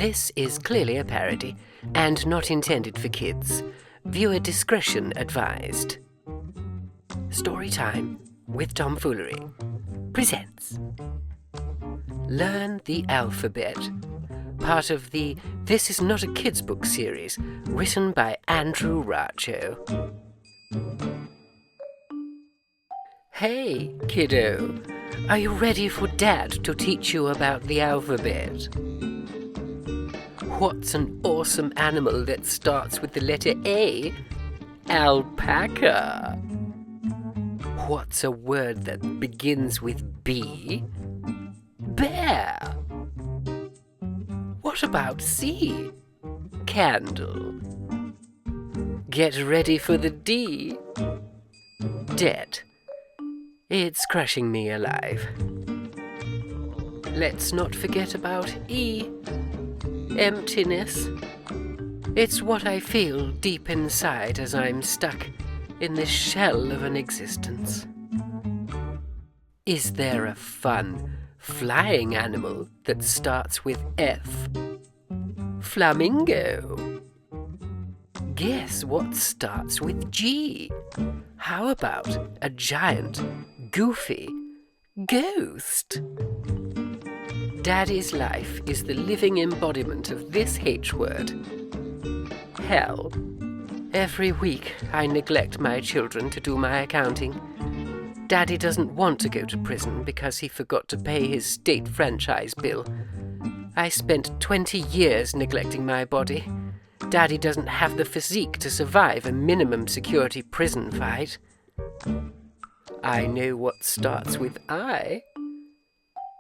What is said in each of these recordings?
This is clearly a parody, and not intended for kids. Viewer discretion advised. Storytime with Tom Foolery presents Learn the Alphabet, part of the This Is Not a Kids Book series, written by Andrew Racho. Hey, kiddo, are you ready for Dad to teach you about the alphabet? What's an awesome animal that starts with the letter A? Alpaca. What's a word that begins with B? Bear. What about C? Candle. Get ready for the D. Debt. It's crushing me alive. Let's not forget about E. Emptiness. It's what I feel deep inside as I'm stuck in this shell of an existence. Is there a fun, flying animal that starts with F? Flamingo. Guess what starts with G? How about a giant, goofy ghost? Daddy's life is the living embodiment of this H word. Hell. Every week I neglect my children to do my accounting. Daddy doesn't want to go to prison because he forgot to pay his state franchise bill. I spent 20 years neglecting my body. Daddy doesn't have the physique to survive a minimum security prison fight. I know what starts with I.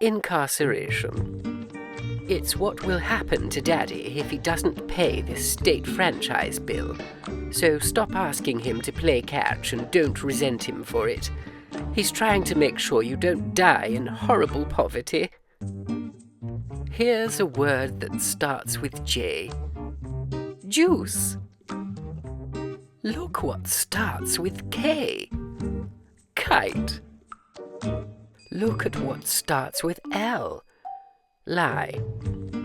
Incarceration. It's what will happen to Daddy if he doesn't pay this state franchise bill. So stop asking him to play catch and don't resent him for it. He's trying to make sure you don't die in horrible poverty. Here's a word that starts with J. Juice. Look what starts with K. Kite. Look at what starts with L. Lie.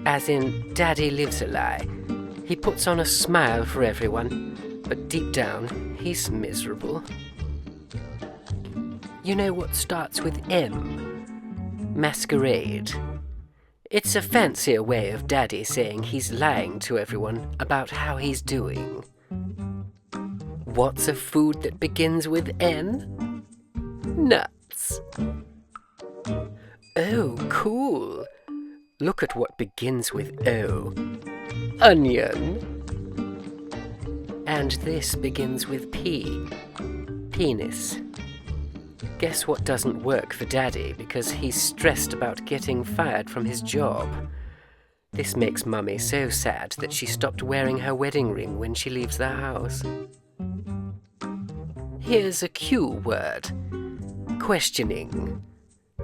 As in, Daddy lives a lie. He puts on a smile for everyone, but deep down, he's miserable. You know what starts with M? Masquerade. It's a fancier way of Daddy saying he's lying to everyone about how he's doing. What's a food that begins with N? Nuts. Oh, cool. Look at what begins with O. Onion. And this begins with P. Penis. Guess what doesn't work for Daddy because he's stressed about getting fired from his job. This makes Mummy so sad that she stopped wearing her wedding ring when she leaves the house. Here's a Q word. Questioning.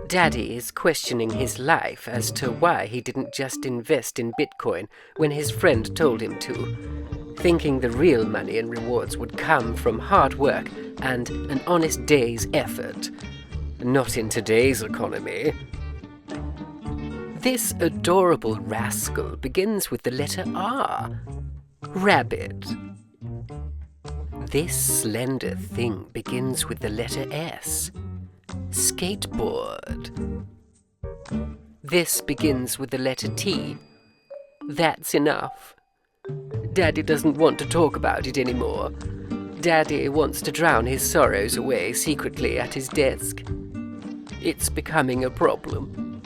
Daddy is questioning his life as to why he didn't just invest in Bitcoin when his friend told him to, thinking the real money and rewards would come from hard work and an honest day's effort. Not in today's economy. This adorable rascal begins with the letter R. Rabbit. This slender thing begins with the letter S. Skateboard. This begins with the letter T. That's enough. Daddy doesn't want to talk about it anymore. Daddy wants to drown his sorrows away secretly at his desk. It's becoming a problem.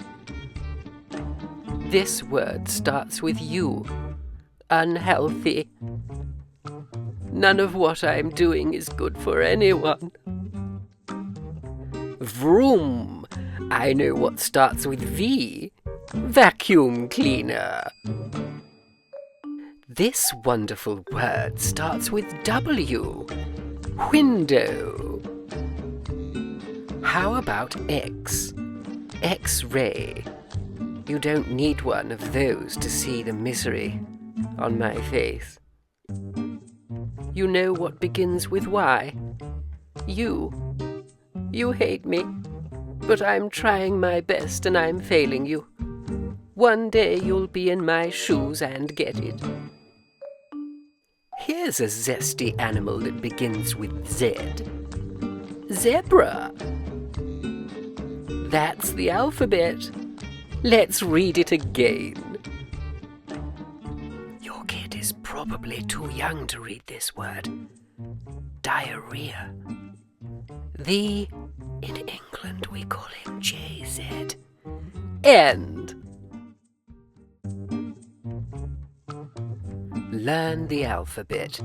This word starts with U. Unhealthy. None of what I'm doing is good for anyone. Vroom. I know what starts with V. Vacuum cleaner. This wonderful word starts with W. Window. How about X? X-ray. You don't need one of those to see the misery on my face. You know what begins with Y? You. You hate me, but I'm trying my best and I'm failing you. One day you'll be in my shoes and get it. Here's a zesty animal that begins with Z. Zebra. That's the alphabet. Let's read it again. Your kid is probably too young to read this word. Diarrhea. In England we call him JZ. End. Learn the alphabet.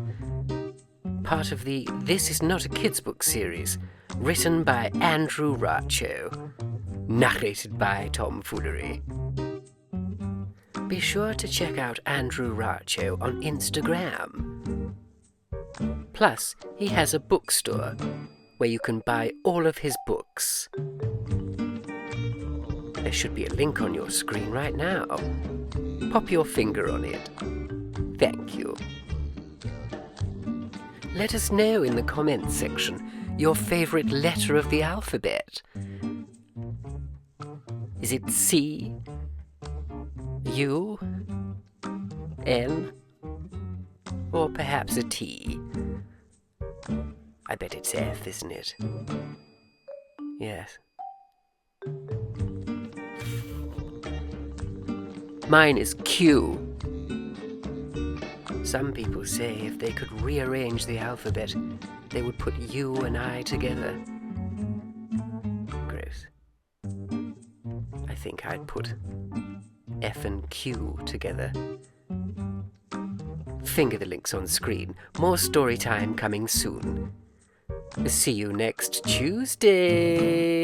Part of the This Is Not a Kids Book series, written by Andrew Racho, narrated by Tom Foolery. Be sure to check out Andrew Racho on Instagram. Plus, he has a bookstore where you can buy all of his books. There should be a link on your screen right now. Pop your finger on it. Thank you. Let us know in the comments section your favorite letter of the alphabet. Is it C, U, N, or perhaps a T? I bet it's F, isn't it? Yes. Mine is Q. Some people say if they could rearrange the alphabet, they would put you and I together. Gross. I think I'd put F and Q together. Finger the links on screen. More story time coming soon. See you next Tuesday.